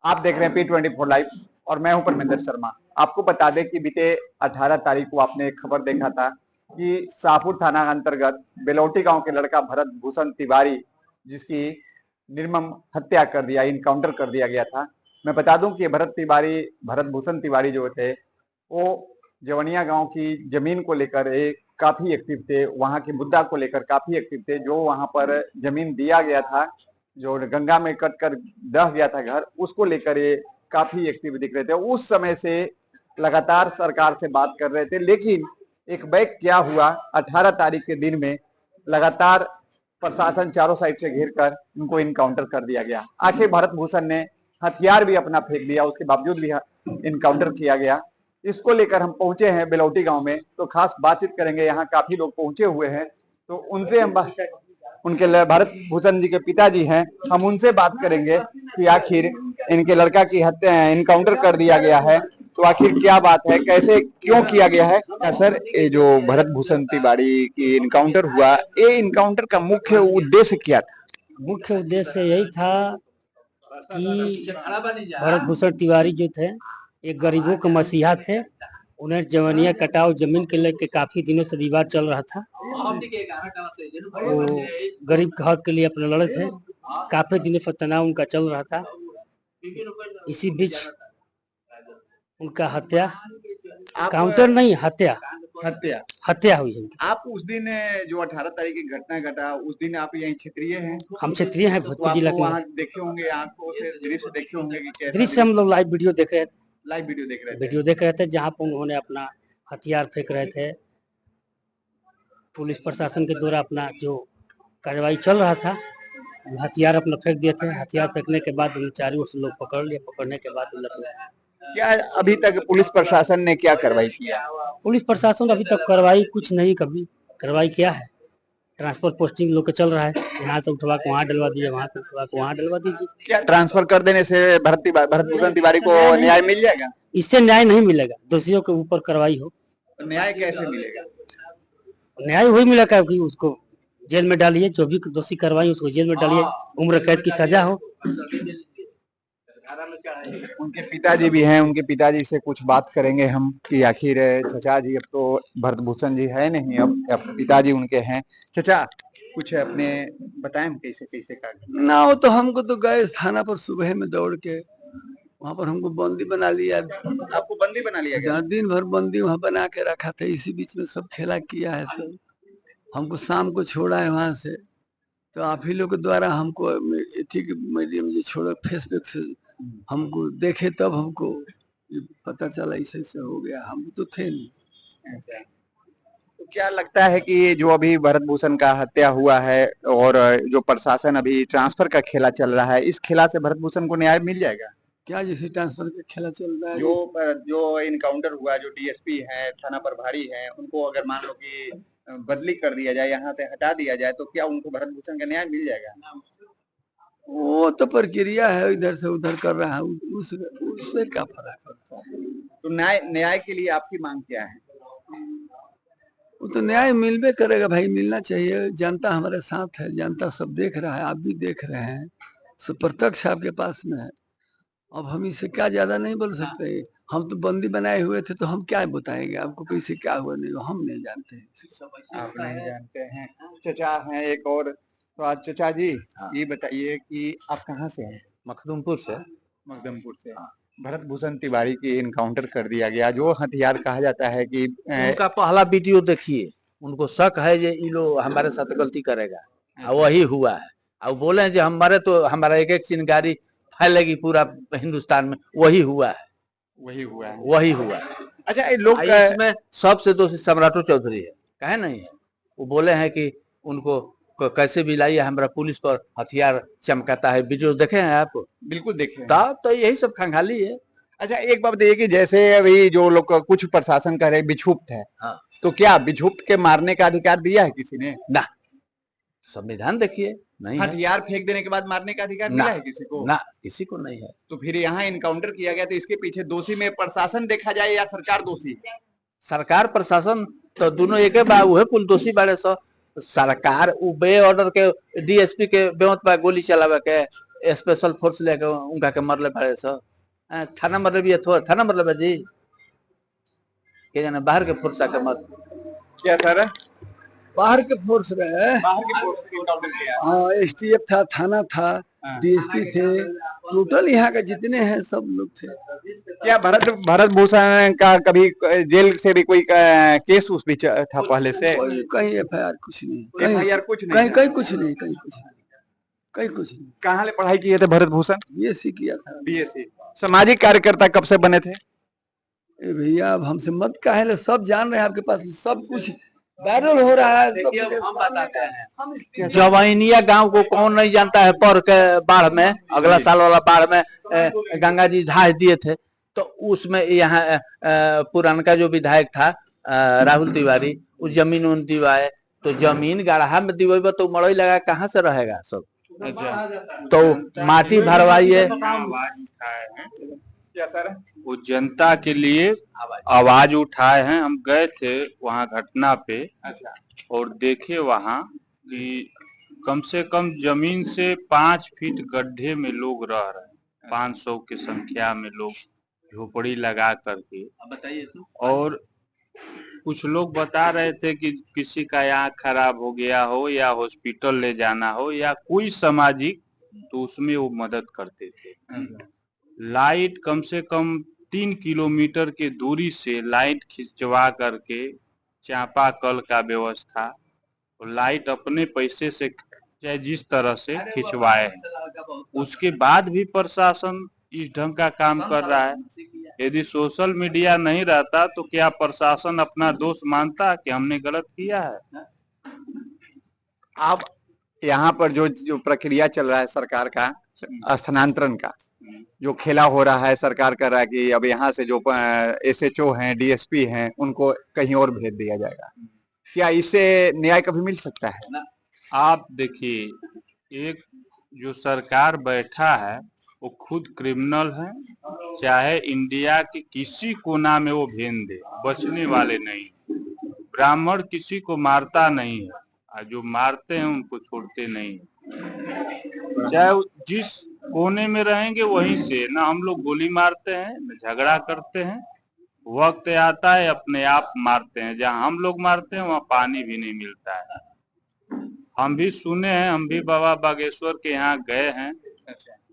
आप देख रहे हैं P24 लाइव और मैं हूं परमिंदर शर्मा। आपको बता दें कि बीते 18 तारीख को आपने एक खबर देखा था कि शाहपुर थाना अंतर्गत बेलौटी गांव के लड़का भरत भूषण तिवारी, जिसकी निर्मम हत्या कर दिया, इनकाउंटर कर दिया गया था। मैं बता दूं कि भरत भूषण तिवारी जो थे वो जवनिया गांव की जमीन को लेकर एक काफी एक्टिव थे, वहां के मुद्दा को लेकर काफी एक्टिव थे। जो वहां पर जमीन दिया गया था, जो गंगा में कट कर दह गया था घर, उसको लेकर ये काफी एक्टिव दिख रहे थे। उस समय से लगातार सरकार से बात कर रहे थे, लेकिन एक बैक क्या हुआ, 18 तारीख के दिन में लगातार प्रशासन चारों साइड से घेर कर उनको इनकाउंटर कर दिया गया। आखिर भरत भूषण ने हथियार भी अपना फेंक दिया, उसके बावजूद भी इनकाउंटर किया गया। इसको लेकर हम पहुंचे हैं बेलौटी गांव में, तो खास बातचीत करेंगे। यहाँ काफी लोग पहुंचे हुए हैं, तो उनसे हम उनके भरत भूषण जी के पिताजी हैं, हम उनसे बात करेंगे कि आखिर इनके लड़का की हत्या इनकाउंटर कर दिया गया है, तो आखिर क्या बात है, कैसे क्यों किया गया है। सर, ये जो भरत भूषण तिवारी की इनकाउंटर हुआ, ये इनकाउंटर का मुख्य उद्देश्य क्या था? मुख्य उद्देश्य यही था कि भरत भूषण तिवारी जो थे एक गरीबों के मसीहा थे। उन्हें जवनिया कटाव जमीन के लेकर काफी दिनों से विवाद चल रहा था। वो गरीब के हक के लिए अपने लड़े थे, काफी दिनों से तनाव उनका चल रहा था। इसी बीच उनका हत्या, काउंटर नहीं, हत्या हत्या हुई है। आप उस दिन जो 18 तारीख की घटना घटा, उस दिन आप यहीं क्षेत्रीय हैं? हम क्षेत्रीय हैं, भोजपुर जिला के। वहाँ देखे होंगे, आंखों से दृश्य देखे होंगे कि कैसा दृश्य हम लोग लाइव वीडियो देख रहे थे। वीडियो देख रहे थे जहाँ पर उन्होंने अपना हथियार फेंक रहे थे। पुलिस प्रशासन के द्वारा अपना जो कार्रवाई चल रहा था, हथियार अपना फेंक दिए थे। हथियार फेंकने के बाद चारों ओर से लोग पकड़ लिए। पकड़ने के बाद क्या अभी तक पुलिस प्रशासन ने क्या कार्रवाई किया? पुलिस प्रशासन अभी तक कार्रवाई कुछ नहीं, कभी कार्रवाई किया है। ट्रांसफर पोस्टिंग लोग चल रहा है, यहाँ से उठवा के वहाँ डलवा दीजिए, वहाँ से उठवा के वहाँ डलवा दीजिए। क्या ट्रांसफर कर देने से भरत भूषण तिवारी को न्याय मिल जाएगा? इससे न्याय नहीं मिलेगा, दोषियों के ऊपर कार्रवाई हो। तो न्याय कैसे मिलेगा? न्याय वही मिलेगा कि उसको जेल में डालिए, जो भी दोषी कार्रवाई उसको जेल में डालिए, उम्र कैद की सजा हो। उनके पिताजी भी हैं, उनके पिताजी से कुछ बात करेंगे हम कि आखिर चचा जी, अब तो भरत भूषण जी है नहीं, अब पिताजी उनके हैं। चचा, कुछ अपने बताएं कैसे कैसे का ना। वो तो हमको तो गए थाना पर सुबह में दौड़ के, वहाँ पर हमको बंदी बना लिया। आपको बंदी बना लिया गया? दिन भर बंदी वहाँ बना के रखा था। इसी बीच में सब खेला किया है सब। हमको शाम को छोड़ा है वहाँ से, तो आप ही लोग के द्वारा हमको मीडियम जो छोड़ो, फेसबुक से हमको देखे तब हमको पता चला ऐसे ऐसे हो गया। हम तो थे नहीं। तो क्या लगता है कि जो अभी भरत भूषण का हत्या हुआ है और जो प्रशासन अभी ट्रांसफर का खेला चल रहा है, इस खेला से भरत भूषण को न्याय मिल जाएगा? क्या जैसे ट्रांसफर का खेला चल रहा है, जो इनकाउंटर हुआ, जो डीएसपी है, थाना प्रभारी है, उनको अगर मान लो कि बदली कर दिया जाए, यहाँ से हटा दिया जाए, तो क्या उनको भरत भूषण का न्याय मिल जाएगा? वो तो प्रक्रिया है, इधर से उधर कर रहा है, उससे क्या फर्क पड़ता है। तो न्याय के लिए आपकी मांग क्या है? वो तो न्याय मिलबे करेगा भाई, मिलना चाहिए। जनता हमारे साथ है, जनता सब देख रहा है, आप भी देख रहे हैं, सब प्रत्यक्ष आपके पास में है। अब हम इससे क्या ज्यादा नहीं बोल सकते। हम तो बंदी बनाए हुए थे, तो हम क्या बताएंगे आपको कैसे क्या हुआ, नहीं हम नहीं जानते हैं। आप नहीं जानते हैं। चचा हैं एक और, तो आज चचा जी ये बताइए कि आप कहाँ से हैं? मखदूमपुर से। मखदूमपुर से। भरत भूषण तिवारी की इनकाउंटर कर दिया गया, जो हथियार कहा जाता है कि उनका पहला वीडियो देखिए, उनको शक है जे ये लोग हमारे साथ गलती करेगा, और वही हुआ है। और बोले जो हमारे तो हमारा एक एक चिंगारी फैलेगी पूरा हिंदुस्तान में, वही हुआ है। वही हुआ है। अच्छा, ये लोग इसमें सबसे दोषी सम्राटो चौधरी है, कहे नहीं है। वो बोले हैं कि उनको कैसे भी लाइए, हमारा पुलिस पर हथियार चमकाता है। वीडियो देखे हैं आप? बिल्कुल देखे। तो यही सब खंगाली है। अच्छा, एक बात बताइए कि जैसे अभी जो लोग कुछ प्रशासन कह रहे विक्षुब्ध है, हाँ, तो क्या विक्षुब्ध के मारने का अधिकार दिया है किसी ने? ना, संविधान देखिए, नहीं है। हथियार फेंक देने के बाद मारने का अधिकार मिला है किसी को? ना, किसी को नहीं है। तो फिर यहाँ इनकाउंटर किया गया, तो इसके पीछे दोषी में प्रशासन देखा जाए या सरकार दोषी? सरकार प्रशासन तो दोनों एक है, कुल दोषी बारे। सरकार बे ऑर्डर के डीएसपी के बेवत पर गोली चलावे के, स्पेशल फोर्स लेके उनका के मरले पड़े सो थाना मरले भी थो थाना मरले बा जी के जाने बाहर के फोर्स आके मर क्या सर? बाहर के फोर्स रहे, बाहर के फोर्स को encounter किया। हाँ एसटीएफ था, थाना था, हाँ। डीएसपी थे, टोटल यहाँ के जितने हैं सब लोग थे। क्या भरत भूषण का कभी जेल से भी कोई केस उस बीच था पहले से? कोई कहीं एफआईआर कुछ नहीं, FIR कुछ नहीं कहीं है। कहीं कुछ नहीं, कहीं कुछ नहीं, कहीं कुछ नहीं। कहाँ ले पढ़ाई किए थे भरत भूषण? बीएससी किया था। BSc। सामाजिक कार्यकर्ता कब से बने थे? ए भैया अब हमसे मत काहे, सब जान रहे हैं, आपके पास सब कुछ वायरल हो रहा है। देखिए, सब हम बताते हैं। हम इसके जवैनिया गांव को कौन नहीं जानता है? पर के बाढ़ में, अगला साल वाला बाढ़ में गंगा जी ढाह दिए थे, तो उसमें यहाँ पुरानका जो विधायक था राहुल तिवारी, उस जमीन उन दिवाए, तो जमीन गाढ़ा में दिवेबा तो मड़ई लगा कहाँ से रहेगा सब? तो माटी भरवाइए। क्या सर? वो जनता के लिए आवाज उठाए हैं। हम गए थे वहाँ घटना पे अच्छा। और देखे वहाँ कि कम से कम जमीन से 5 फीट गड्ढे में लोग रह रहे हैं, 500 की संख्या में लोग झोपड़ी लगा करके। बताइए तो। और कुछ लोग बता रहे थे कि किसी का आँख खराब हो गया हो या हॉस्पिटल ले जाना हो या कोई सामाजिक, तो उसमें वो मदद करते थे। लाइट कम से कम 3 किलोमीटर की दूरी से लाइट खिंचवा करके चापाकल का व्यवस्था, और लाइट अपने पैसे से चाहे जिस तरह से खिंचवाए, उसके बाद भी प्रशासन इस ढंग का काम कर रहा है। यदि सोशल मीडिया नहीं रहता तो क्या प्रशासन अपना दोष मानता कि हमने गलत किया है? आप यहाँ पर जो प्रक्रिया चल रहा है सरकार का स्थानांतरण का, जो खेला हो रहा है, सरकार कर रहा है कि अब यहाँ से जो SHO हैं, DSP हैं, उनको कहीं और भेज दिया जाएगा, क्या इससे न्याय कभी मिल सकता है? आप देखिए, एक जो सरकार बैठा है वो खुद क्रिमिनल है, चाहे इंडिया के किसी कोना में वो भेज दे, बचने वाले नहीं। ब्राह्मण किसी को मारता नहीं है, और जो मारते हैं उनको छोड़ते नहीं है। चाहे जिस कोने में रहेंगे वहीं से, ना हम लोग गोली मारते हैं न झगड़ा करते हैं। वक्त आता है अपने आप मारते हैं। जहाँ हम लोग मारते हैं वहाँ पानी भी नहीं मिलता है। हम भी सुने हैं, हम भी बाबा बागेश्वर के यहाँ गए हैं।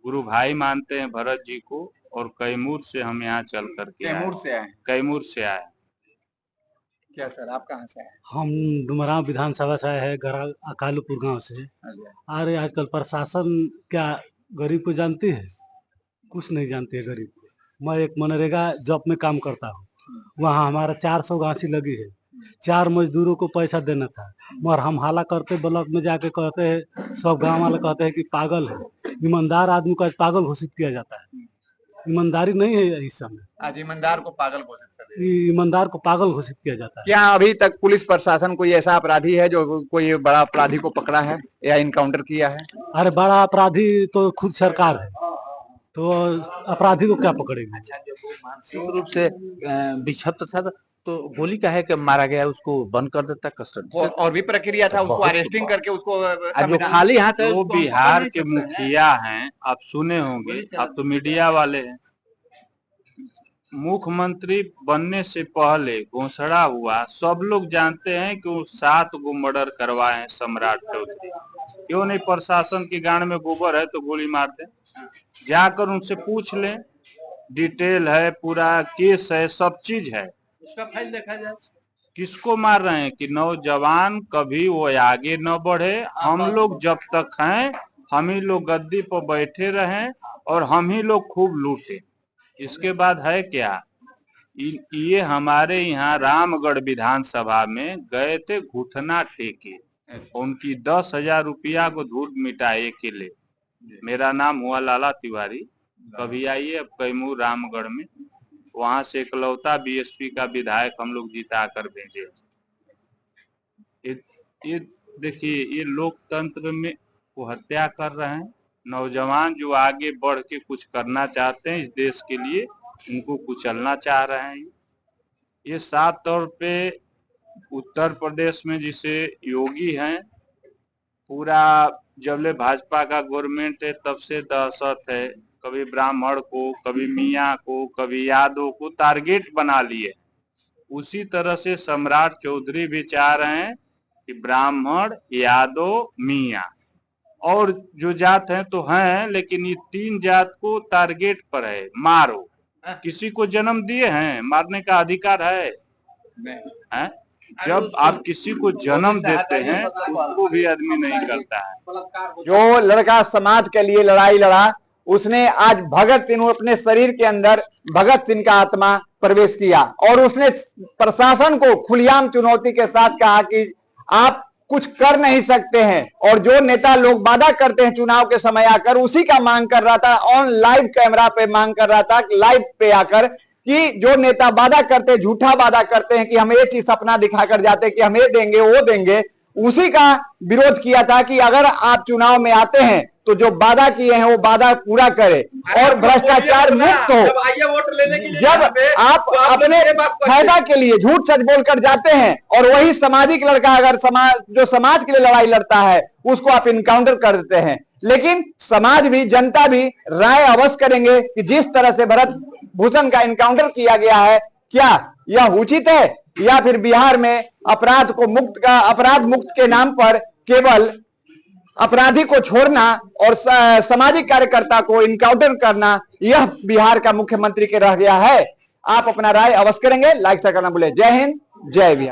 गुरु भाई मानते हैं भरत जी को, और कैमूर से हम यहाँ चल करके कैमूर से आए? कैमूर से आए। क्या सर, आप कहाँ से आए? हम डुमरांव विधानसभा से आए हैं, अकालूपुर गांव से। अरे आजकल प्रशासन क्या गरीब को जानती है? कुछ नहीं जानती है गरीब को। मैं एक मनरेगा जॉब में काम करता हूँ, वहाँ हमारा 400 घासी लगी है, 4 मजदूरों को पैसा देना था, मगर हम हाला करते ब्लॉक में जाके कहते हैं, सब गांव वाले कहते हैं कि पागल है। ईमानदार आदमी को आज पागल घोषित किया जाता है। ईमानदारी नहीं है इस समय। आज ईमानदार को पागल घोषित कर दिया। ईमानदार को पागल घोषित किया जाता है। क्या अभी तक पुलिस प्रशासन कोई ऐसा अपराधी है जो कोई बड़ा अपराधी को पकड़ा है या इनकाउंटर किया है? अरे बड़ा अपराधी तो खुद सरकार है, तो अपराधी को क्या पकड़ेंगे? मानसिक रूप से विक्षिप्त था तो गोली का है कि मारा गया, उसको बंद कर देता कस्टडी। और भी प्रक्रिया था, उसको अरेस्टिंग करके उसको जो खाली हाथ है वो उसको बिहार हम के पकड़ नहीं सकते हैं। मुखिया हैं, आप सुने होंगे, आप तो मीडिया वाले हैं। मुख्यमंत्री बनने से पहले घोषणा हुआ, सब लोग जानते हैं कि वो 7 गो मर्डर करवाए हैं सम्राट चौधरी। क्यों नहीं प्रशासन की गांड में गोबर है तो गोली मार दें? जाकर उनसे पूछ लें, डिटेल है, पूरा केस है, सब चीज है, उसका फाइल देखा जाए। किसको मार रहे हैं कि नौजवान कभी वो आगे न बढ़े। हम लोग जब तक हैं, हम ही लोग गद्दी पर बैठे रहें और हम ही लोग खूब लूटे। इसके बाद है क्या? ये हमारे यहाँ रामगढ़ विधानसभा में गए थे घुटना टेके, उनकी 10,000 रुपया को धूल मिटाए के लिए। मेरा नाम हुआ लाला तिवारी। कभी आइए अब कैमूर रामगढ़ में, वहां से इकलौता BSP का विधायक हम लोग जिता कर भेजे। ये देखिए, ये लोकतंत्र में वो हत्या कर रहे हैं। नौजवान जो आगे बढ़ के कुछ करना चाहते हैं इस देश के लिए, उनको कुचलना चाह रहे हैं। ये साफ तौर पे उत्तर प्रदेश में जिसे योगी हैं, पूरा जबले भाजपा का गवर्नमेंट है तब से दहशत है, कभी ब्राह्मण को, कभी मियाँ को, कभी यादव को टारगेट बना लिए। उसी तरह से सम्राट चौधरी भी चाह रहे हैं कि ब्राह्मण, यादव, मियाँ और जो जात हैं तो हैं, लेकिन ये 3 जात को टारगेट पर है, मारो। किसी को जन्म दिए हैं, मारने का अधिकार है? जब आप किसी को जन्म देते हैं उसको भी आदमी नहीं करता है। जो लड़का समाज के लिए लड़ाई लड़ा, उसने आज भगत सिंह, अपने शरीर के अंदर भगत सिंह का आत्मा प्रवेश किया और उसने प्रशासन को खुलेआम चुनौती के साथ कहा कि आप कुछ कर नहीं सकते हैं। और जो नेता लोग वादा करते हैं चुनाव के समय आकर, उसी का मांग कर रहा था, ऑन लाइव कैमरा पे मांग कर रहा था, लाइव पे आकर, कि जो नेता वादा करते, झूठा वादा करते हैं कि हम ये चीज सपना दिखाकर जाते कि हम ये देंगे वो देंगे, उसी का विरोध किया था कि अगर आप चुनाव में आते हैं तो जो वादा किए हैं वो वादा पूरा करें और भ्रष्टाचार मुक्त हो। जब आप अपने फायदा के लिए झूठ सच बोलकर जाते हैं और वही सामाजिक लड़का अगर जो समाज के लिए लड़ाई लड़ता है उसको आप इनकाउंटर कर देते हैं। लेकिन समाज भी, जनता भी राय अवश्य करेंगे कि जिस तरह से भरत भूषण का इनकाउंटर किया गया है, क्या यह उचित है या फिर बिहार में अपराध मुक्त के नाम पर केवल अपराधी को छोड़ना और सामाजिक कार्यकर्ता को इनकाउंटर करना, यह बिहार का मुख्यमंत्री के रह गया है? आप अपना राय अवश्य करेंगे, लाइक शेयर करना भूलें। जय हिंद, जय बिहार।